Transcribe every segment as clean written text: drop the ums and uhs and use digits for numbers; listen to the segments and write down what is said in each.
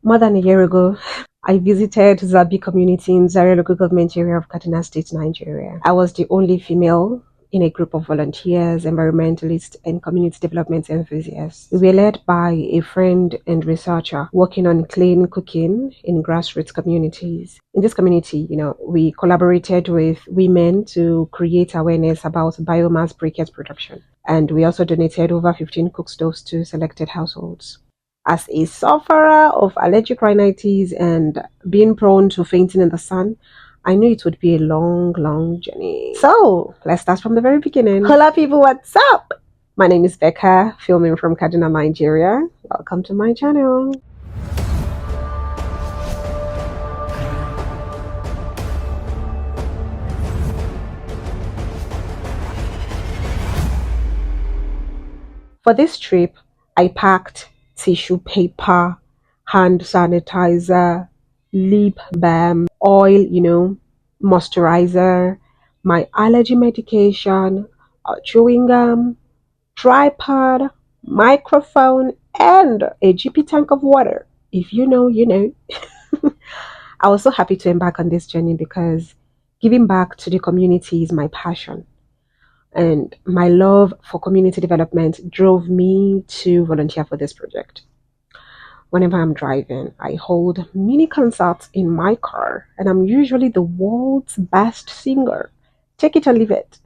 More than a year ago, I visited Zabi community in Zaria local government area of Kaduna State, Nigeria. I was the only female in a group of volunteers, environmentalists, and community development enthusiasts. We were led by a friend and researcher working on clean cooking in grassroots communities. In this community, we collaborated with women to create awareness about biomass briquette production. And we also donated over 15 cook stoves to selected households. As a sufferer of allergic rhinitis and being prone to fainting in the sun, I knew it would be a long, long journey. So let's start from the very beginning. Hola people, what's up? My name is Becca, filming from Kaduna, Nigeria. Welcome to my channel. For this trip, I packed tissue paper, hand sanitizer, lip balm, oil, moisturizer, my allergy medication, chewing gum, tripod, microphone, and a GP tank of water. If you know, you know. I was so happy to embark on this journey because giving back to the community is my passion. And my love for community development drove me to volunteer for this project. Whenever I'm driving, I hold mini concerts in my car, and I'm usually the world's best singer. Take it or leave it.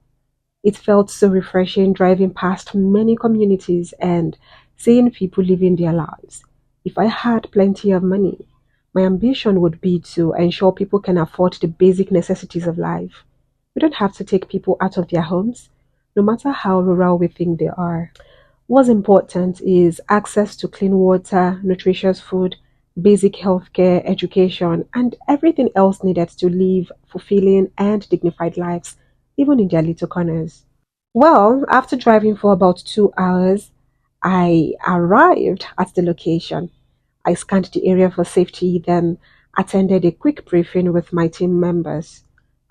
It felt so refreshing driving past many communities and seeing people living their lives. If I had plenty of money, my ambition would be to ensure people can afford the basic necessities of life. We don't have to take people out of their homes, no matter how rural we think they are. What's important is access to clean water, nutritious food, basic healthcare, education, and everything else needed to live fulfilling and dignified lives, even in their little corners. Well, after driving for about 2 hours, I arrived at the location. I scanned the area for safety, then attended a quick briefing with my team members.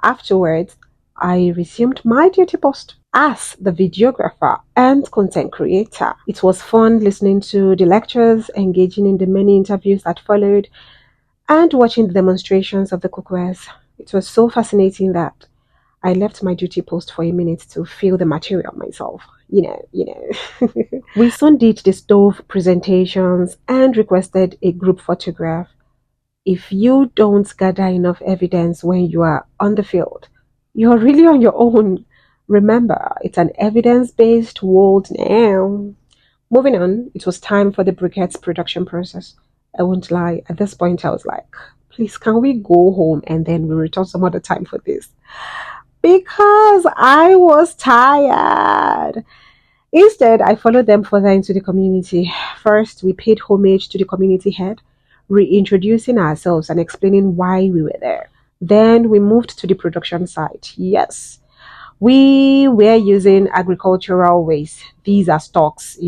Afterwards, I resumed my duty post as the videographer and content creator. It was fun listening to the lectures, engaging in the many interviews that followed, and watching the demonstrations of the cookwares. It was so fascinating that I left my duty post for a minute to feel the material myself. We soon did the stove presentations and requested a group photograph. If you don't gather enough evidence when you are on the field, you're really on your own. Remember, it's an evidence-based world now. Moving on, it was time for the briquettes production process. I won't lie, at this point I was like, please can we go home and then we return some other time for this? Because I was tired. Instead, I followed them further into the community. First, we paid homage to the community head, reintroducing ourselves and explaining why we were there. Then we moved to the production site. Yes, we were using agricultural waste. These are stocks,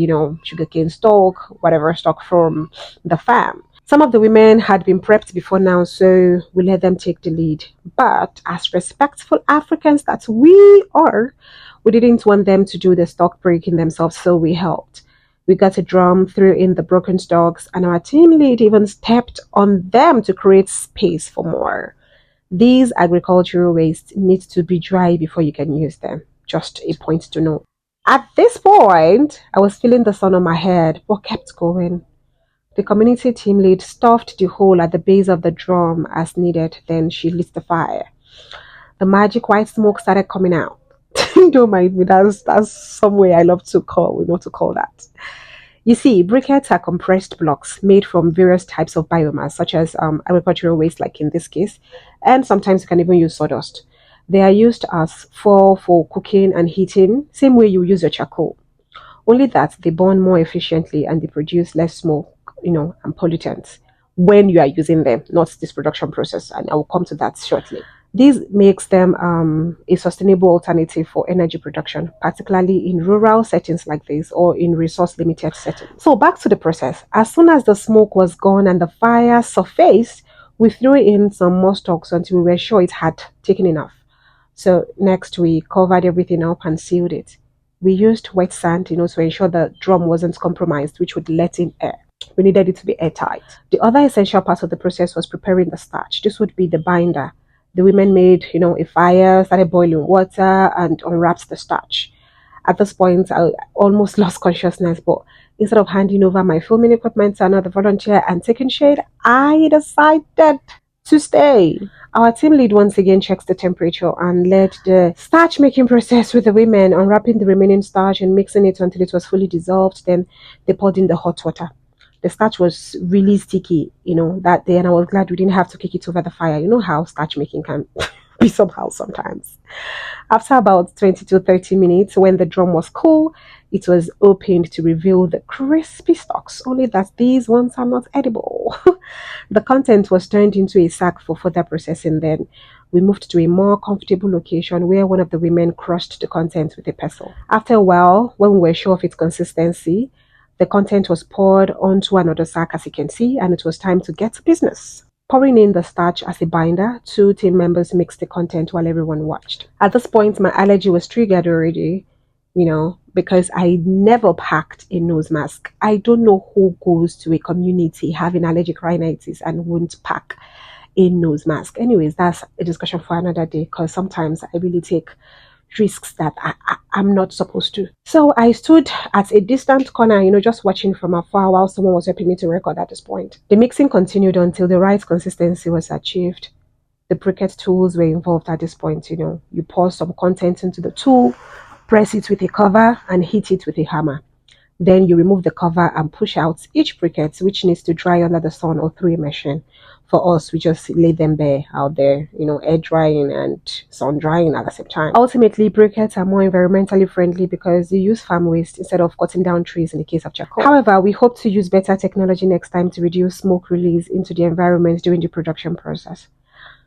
sugarcane stock, whatever stock from the farm. Some of the women had been prepped before now, so we let them take the lead. But as respectful Africans that we are, we didn't want them to do the stock breaking themselves, so we helped. We got a drum, threw in the broken stocks, and our team lead even stepped on them to create space for more. These agricultural wastes need to be dry before you can use them. Just a point to note. At this point, I was feeling the sun on my head, but kept going. The community team lead stuffed the hole at the base of the drum as needed, then she lit the fire. The magic white smoke started coming out. Don't mind me, that's some way I love to call, we know to call that. You see, briquettes are compressed blocks made from various types of biomass, such as agricultural waste, like in this case, and sometimes you can even use sawdust. They are used as fuel for cooking and heating, same way you use your charcoal. Only that they burn more efficiently and they produce less smoke, and pollutants when you are using them, not this production process, and I will come to that shortly. This makes them a sustainable alternative for energy production, particularly in rural settings like this or in resource-limited settings. So back to the process. As soon as the smoke was gone and the fire surfaced, we threw in some more stalks until we were sure it had taken enough. So next we covered everything up and sealed it. We used wet sand, to ensure the drum wasn't compromised, which would let in air. We needed it to be airtight. The other essential part of the process was preparing the starch. This would be the binder. The women made, a fire, started boiling water, and unwrapped the starch. At this point, I almost lost consciousness, but instead of handing over my filming equipment to another volunteer and taking shade, I decided to stay. Our team lead once again checks the temperature and led the starch making process with the women, unwrapping the remaining starch and mixing it until it was fully dissolved. Then they poured in the hot water. The starch was really sticky, that day, and I was glad we didn't have to kick it over the fire. You know how starch making can be somehow sometimes. After about 20 to 30 minutes, when the drum was cool, it was opened to reveal the crispy stalks, only that these ones are not edible. The content was turned into a sack for further processing. Then we moved to a more comfortable location where one of the women crushed the content with a pestle. After a while, when we were sure of its consistency, the content was poured onto another sack, as you can see, and it was time to get to business. Pouring in the starch as a binder, two team members mixed the content while everyone watched. At this point, my allergy was triggered already, because I never packed a nose mask. I don't know who goes to a community having allergic rhinitis and won't pack a nose mask. Anyways, that's a discussion for another day, because sometimes I really take risks that I'm not supposed to. So I stood at a distant corner, just watching from afar while someone was helping me to record at this point. The mixing continued until the right consistency was achieved. The briquette tools were involved at this point. You pour some content into the tool, press it with a cover, and hit it with a hammer. Then you remove the cover and push out each briquette, which needs to dry under the sun or through a machine. For us, we just lay them bare out there, air drying and sun drying at the same time. Ultimately, briquettes are more environmentally friendly because they use farm waste instead of cutting down trees in the case of charcoal. However, we hope to use better technology next time to reduce smoke release into the environment during the production process.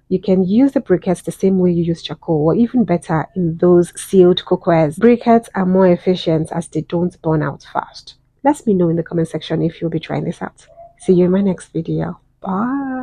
You can use the briquettes the same way you use charcoal, or even better in those sealed cookwares. Briquettes are more efficient as they don't burn out fast. Let me know in the comment section if you'll be trying this out. See you in my next video. Bye.